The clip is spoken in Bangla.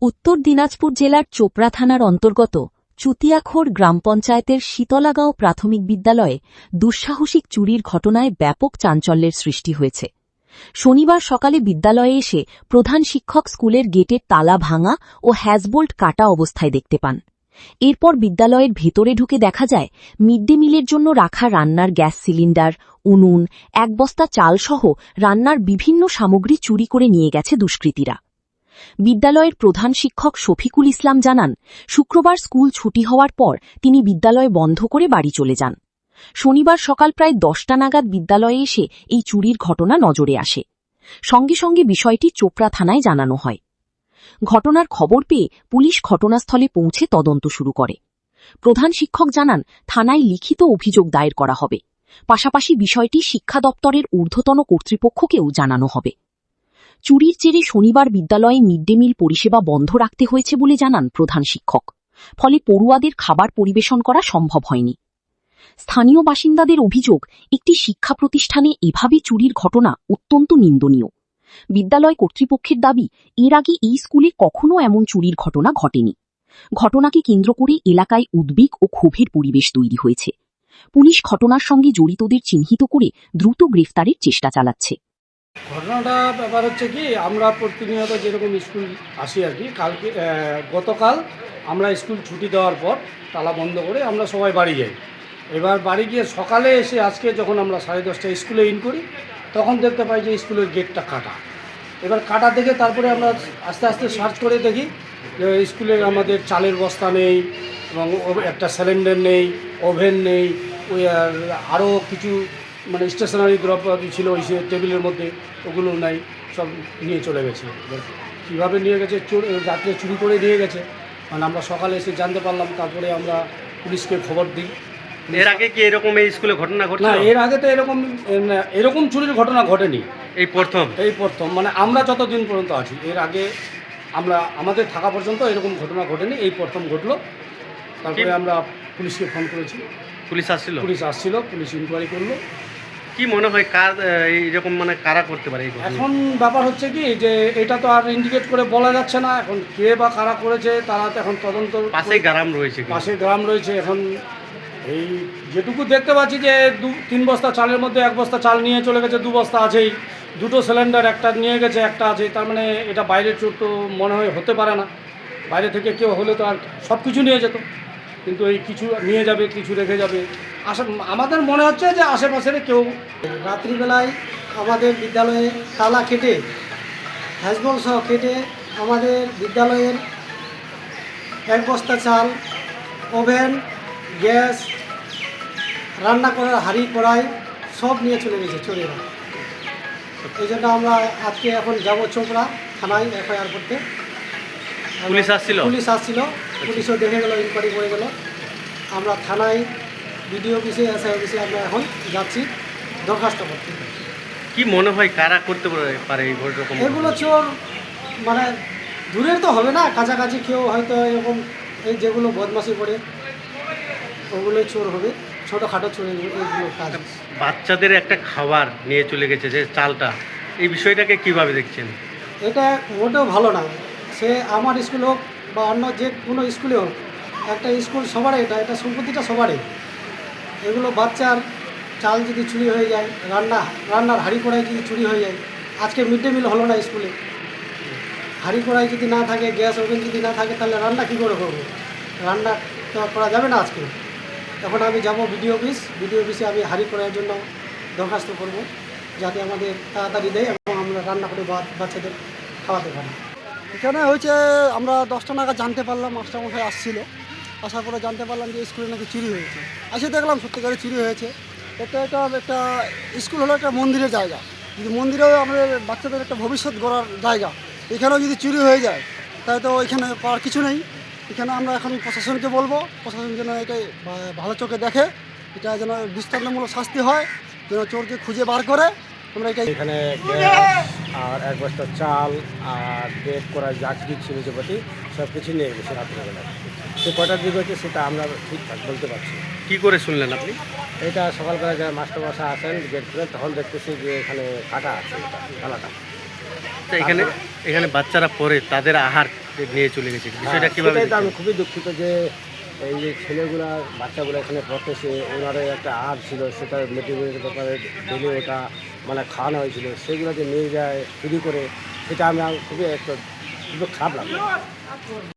উত্তর দিনাজপুর জেলার চোপড়া থানার অন্তর্গত চুতিয়াখোর গ্রাম পঞ্চায়েতের শীতলাগাঁও প্রাথমিক বিদ্যালয়ে দুঃসাহসিক চুরির ঘটনায় ব্যাপক চাঞ্চল্যের সৃষ্টি হয়েছে। শনিবার সকালে বিদ্যালয়ে এসে প্রধান শিক্ষক স্কুলের গেটের তালা ভাঙা ও হ্যাজবোল্ট কাটা অবস্থায় দেখতে পান। এরপর বিদ্যালয়ের ভেতরে ঢুকে দেখা যায় মিড ডে মিলের জন্য রাখা রান্নার গ্যাস সিলিন্ডার, উনুন, এক বস্তা চালসহ রান্নার বিভিন্ন সামগ্রী চুরি করে নিয়ে গেছে দুষ্কৃতীরা। বিদ্যালয়ের প্রধান শিক্ষক শফিকুল ইসলাম জানান, শুক্রবার স্কুল ছুটি হওয়ার পর তিনি বিদ্যালয় বন্ধ করে বাড়ি চলে যান। শনিবার সকাল প্রায় 10টা নাগাদ বিদ্যালয়ে এসে এই চুরির ঘটনা নজরে আসে। সঙ্গে সঙ্গে বিষয়টি চোপড়া থানায় জানানো হয়। ঘটনার খবর পেয়ে পুলিশ ঘটনাস্থলে পৌঁছে তদন্ত শুরু করে। প্রধান শিক্ষক জানান, থানায় লিখিত অভিযোগ দায়ের করা হবে। পাশাপাশি বিষয়টি শিক্ষা দপ্তরের ঊর্ধ্বতন কর্তৃপক্ষকেও জানানো হবে। চুরির জেরে শনিবার বিদ্যালয়ে মিড ডে মিল পরিষেবা বন্ধ রাখতে হয়েছে বলে জানান প্রধান শিক্ষক। ফলে পড়ুয়াদের খাবার পরিবেশন করা সম্ভব হয়নি। স্থানীয় বাসিন্দাদের অভিযোগ, একটি শিক্ষা প্রতিষ্ঠানে এভাবে চুরির ঘটনা অত্যন্ত নিন্দনীয়। বিদ্যালয় কর্তৃপক্ষের দাবি, এর আগে এই স্কুলে কখনো এমন চুরির ঘটনা ঘটেনি। ঘটনাকে কেন্দ্র করে এলাকায় উদ্বেগ ও ক্ষোভের পরিবেশ তৈরি হয়েছে। পুলিশ ঘটনার সঙ্গে জড়িতদের চিহ্নিত করে দ্রুত গ্রেফতারের চেষ্টা চালাচ্ছে। ঘটনাটা ব্যাপার হচ্ছে কি, আমরা প্রতিনিয়ত যেরকম স্কুল আসি আর কি, গতকাল আমরা স্কুল ছুটি দেওয়ার পর তালা বন্ধ করে আমরা সবাই বাড়ি যাই। এবার বাড়ি গিয়ে সকালে এসে আজকে যখন আমরা 10:30টায় স্কুলে ইন করি, তখন দেখতে পাই যে স্কুলের গেটটা কাটা। এবার কাটা দেখে তারপরে আমরা আস্তে আস্তে সার্চ করে দেখি যে স্কুলের আমাদের চালের বস্তা নেই এবং একটা সিলিন্ডার নেই, ওভেন নেই, ওই আরও কিছু মানে স্টেশনারি দ্রব্য ছিল ওই টেবিলের মধ্যে, ওগুলো নাই, সব নিয়ে চলে গেছে। কীভাবে নিয়ে গেছে, রাত্রে চুরি করে নিয়ে গেছে, মানে আমরা সকালে এসে জানতে পারলাম। তারপরে আমরা পুলিশকে খবর দিই। এর আগে কি এরকম এই স্কুলে ঘটনা ঘটছে? না, এর আগে তো এরকম চুরির ঘটনা ঘটেনি, এই প্রথম। মানে আমরা যতদিন পর্যন্ত আছি, এর আগে আমাদের থাকা পর্যন্ত এরকম ঘটনা ঘটেনি, এই প্রথম ঘটলো। তারপরে আমরা পুলিশকে ফোন করেছি, পুলিশ আসছিল, পুলিশ ইনকোয়ারি করলো। কি মনে হয় এইরকম মানে কারা করতে পারে? এখন ব্যাপার হচ্ছে কি, যে এটা তো আর ইন্ডিকেট করে বলা যাচ্ছে না এখন কে বা কারা করেছে। তারা তো এখন তদন্ত, পাশে গ্রাম রয়েছে। এখন এই যেটুকু দেখতে পাচ্ছি যে 2-3 বস্তা চালের মধ্যে 1 বস্তা চাল নিয়ে চলে গেছে, 2 বস্তা আছেই, 2টো সিলিন্ডার, একটা নিয়ে গেছে, একটা আছে। তার মানে এটা বাইরের চোর তো মনে হয় হতে পারে না। বাইরে থেকে কেউ হলে তো আর সব কিছু নিয়ে যেত, কিন্তু এই কিছু নিয়ে যাবে, কিছু রেখে যাবে। আমাদের মনে হচ্ছে যে আশেপাশের কেউ। রাত্রিবেলায় আমাদের বিদ্যালয়ে তালা কেটে, হ্যাজবল সহ কেটে আমাদের বিদ্যালয়ের 1 বস্তা চাল, ওভেন, গ্যাস, রান্না করার হাঁড়ি কড়াই সব নিয়ে চলে গেছে চোরেরা। এই জন্য আমরা আজকে এখন যাব চোপড়া থানায় এফআইআর করতে। পুলিশ আসছিল, পুলিশও দেখে গেল, ইনকোয়ারি করে গেল। আমরা থানায় বিডিও অফিসে, এসআই অফিসে আমরা এখন যাচ্ছি দরখাস্ত করতে। কি মনে হয় কারা করতে পারে এগুলো চোর? মানে দূরের তো হবে না, কাছাকাছি কেউ হয়তো এরকম এই যেগুলো বদমাশি করে ওগুলোই চোর হবে, ছোটোখাটো চোর এইগুলো কাজ। বাচ্চাদের একটা খাবার নিয়ে চলে গেছে যে চালটা, এই বিষয়টাকে কিভাবে দেখছেন? এটা মোটেও ভালো না। সে আমার স্কুল হোক বা অন্য যে কোনো স্কুলে হোক, একটা স্কুল সবারই, এটা সম্পত্তিটা সবারই। এগুলো বাচ্চার চাল যদি চুরি হয়ে যায়, রান্নার হাঁড়ি কড়াই যদি চুরি হয়ে যায়, আজকে মিড ডে মিল হলো না স্কুলে, হাঁড়ি কড়াই যদি না থাকে, গ্যাস ওভেন যদি না থাকে, তাহলে রান্না কী করে করবো? রান্না তো করা যাবে না আজকে। তখন আমি যাব বিডিও অফিসে আমি হাঁড়ি কড়াইয়ের জন্য দরখাস্ত করব, যাতে আমাদের তাড়াতাড়ি দেয় এবং আমরা রান্না করে বাচ্চাদের খাওয়াতে পারি। এখানে হয়েছে, আমরা 10টা নাগাদ জানতে পারলাম, মাস্টারমশাই আসছিল, আসার পরে জানতে পারলাম যে স্কুলে নাকি চুরি হয়েছে। আসে দেখলাম সত্যিকারে চুরি হয়েছে। একটা স্কুল হলো একটা মন্দিরের জায়গা, যদি মন্দিরেও আমাদের বাচ্চাদের একটা ভবিষ্যৎ গড়ার জায়গা, এখানেও যদি চুরি হয়ে যায় তাহলে তো এখানে পাওয়ার কিছু নেই। এখানে আমরা এখন প্রশাসনকে বলবো, প্রশাসন যেন এটাই ভালো চোখে দেখে, এটা যেন দৃষ্টান্তমূলক শাস্তি হয়, যেন চোরকে খুঁজে বার করে। আমরা এখানে গ্যাস আর 1 বস্তা চাল আর বেড করা যা কিছু ছিল যাবতীয় সব কিছু নিয়ে গেছে রাত্রিবেলা। সে কটার দিক হচ্ছে সেটা আমরা ঠিকঠাক বলতে পারছি। কি করে শুনলেন আপনি? এটা সকালবেলা যারা মাস্টারমশাই আসেন গেট খুলেন, তখন দেখতেছি যে এখানে কাটা আছে, এটা তালাটা। এখানে বাচ্চারা পড়ে, তাদের আহার যে নিয়ে চলে গেছে, বিষয়টা কিভাবে সেটাই তো আমি দেখছেন? খুবই দুঃখিত যে এই যে ছেলেগুলা বাচ্চাগুলো এখানে পড়তেছে, ওনার একটা আর্ট ছিল, সেটা মেটেরিয়ালের ব্যাপারে ডেলি ওটা মানে খাওয়ানো হয়েছিল, সেগুলো যে নিয়ে যায় চুরি করে, সেটা আমি খুবই একটা খুবই খারাপ লাগলো।